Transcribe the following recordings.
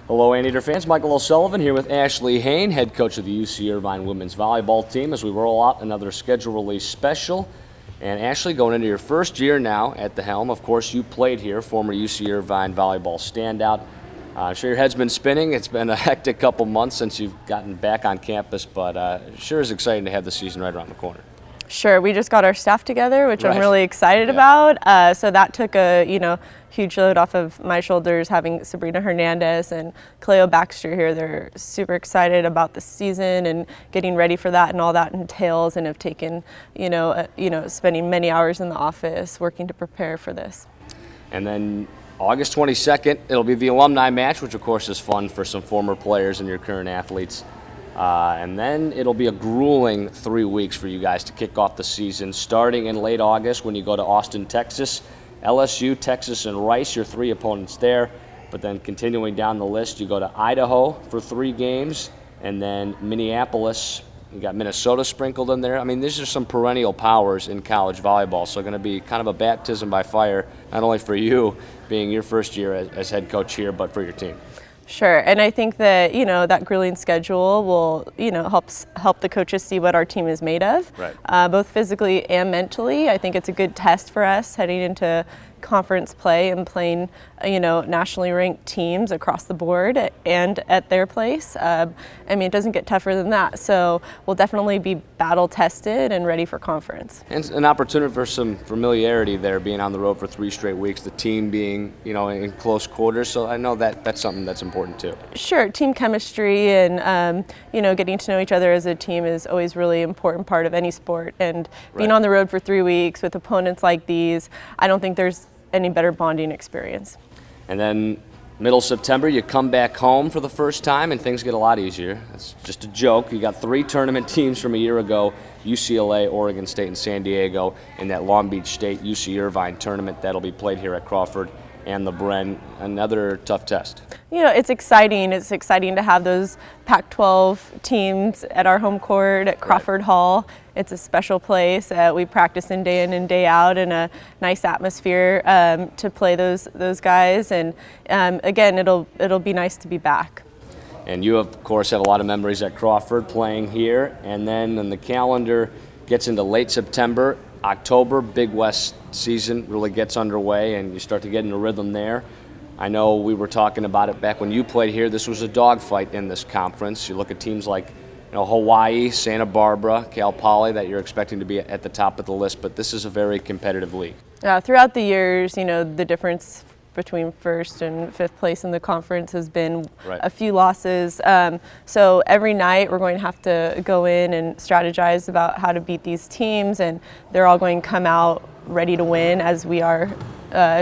Hello, Anteater fans. Michael O'Sullivan here with Ashley Hain, head coach of the UC Irvine women's volleyball team, as we roll out another schedule release special. And Ashley, going into your first year now at the helm. Of course, you played here, former UC Irvine volleyball standout. I'm sure your head's been spinning. It's been a hectic couple months since you've gotten back on campus, but sure is exciting to have the season right around the corner. Sure, we just got our staff together, which I'm really excited about. So that took a huge load off of my shoulders, having Sabrina Hernandez and Cleo Baxter here. They're super excited about the season and getting ready for that and all that entails, and have taken spending many hours in the office working to prepare for this. And then August 22nd, it'll be the alumni match, which of course is fun for some former players and your current athletes. And then it'll be a grueling 3 weeks for you guys to kick off the season, starting in late August when you go to Austin, Texas. LSU, Texas, and Rice, your three opponents there. But then continuing down the list, you go to Idaho for 3 games, and then Minneapolis. You got Minnesota sprinkled in there. I mean, these are some perennial powers in college volleyball, so going to be kind of a baptism by fire, not only for you being your first year as head coach here, but for your team. Sure, and I think that that grueling schedule will help the coaches see what our team is made of, both physically and mentally. I think it's a good test for us heading into conference play and playing nationally ranked teams across the board and at their place. I mean, it doesn't get tougher than that, so we'll definitely be battle tested and ready for conference. And an opportunity for some familiarity there, being on the road for 3 straight weeks, the team being in close quarters, so I know that's something that's important too. Sure, team chemistry and getting to know each other as a team is always really important part of any sport, and being on the road for 3 weeks with opponents like these, I don't think there's any better bonding experience. And then middle September, you come back home for the first time and things get a lot easier. It's just a joke. You got 3 tournament teams from a year ago, UCLA, Oregon State, and San Diego, in that Long Beach State UC Irvine tournament that'll be played here at Crawford and the Bren. Another tough test. It's exciting. It's exciting to have those Pac-12 teams at our home court at Crawford Hall. It's a special place. We practice in and day out in a nice atmosphere to play those guys. And again, it'll be nice to be back. And you, of course, have a lot of memories at Crawford playing here. And then when the calendar gets into late September, October, Big West season really gets underway and you start to get in a rhythm there. I know we were talking about it back when you played here. This was a dogfight in this conference. You look at teams like Hawaii, Santa Barbara, Cal Poly that you're expecting to be at the top of the list, but this is a very competitive league. Throughout the years, the difference between first and fifth place in the conference has been a few losses. So every night we're going to have to go in and strategize about how to beat these teams, and they're all going to come out ready to win, as we are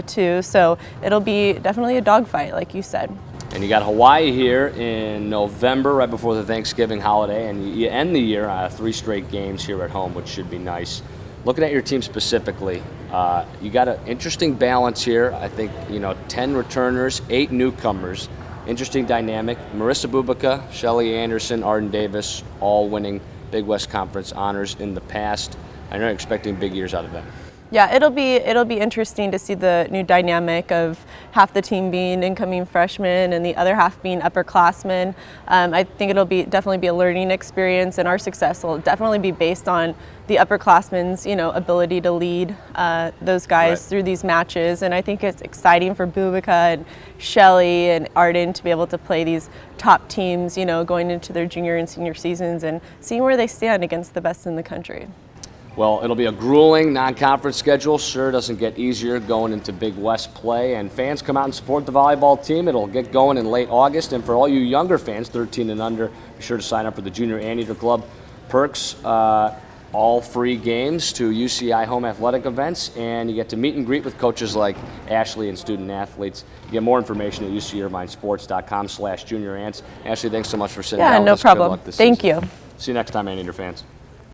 too. So it'll be definitely a dogfight, like you said. And you got Hawaii here in November, right before the Thanksgiving holiday, and you end the year 3 straight games here at home, which should be nice. Looking at your team specifically, you got an interesting balance here. I think 10 returners, 8 newcomers. Interesting dynamic. Marissa Bubaka, Shelly Anderson, Arden Davis, all winning Big West Conference honors in the past. I know you're expecting big years out of them. Yeah, it'll be interesting to see the new dynamic of half the team being incoming freshmen and the other half being upperclassmen. I think it'll definitely be a learning experience, and our success will definitely be based on the upperclassmen's ability to lead those guys through these matches. And I think it's exciting for Bubaka and Shelly and Arden to be able to play these top teams, going into their junior and senior seasons and seeing where they stand against the best in the country. Well, it'll be a grueling non-conference schedule. Sure doesn't get easier going into Big West play. And fans, come out and support the volleyball team. It'll get going in late August. And for all you younger fans, 13 and under, be sure to sign up for the Junior Anteater Club perks. All free games to UCI home athletic events. And you get to meet and greet with coaches like Ashley and student athletes. You get more information at ucirvinesports.com/juniorants. Ashley, thanks so much for sitting down with us. Yeah, no problem. Thank you. See you next time, Anteater fans.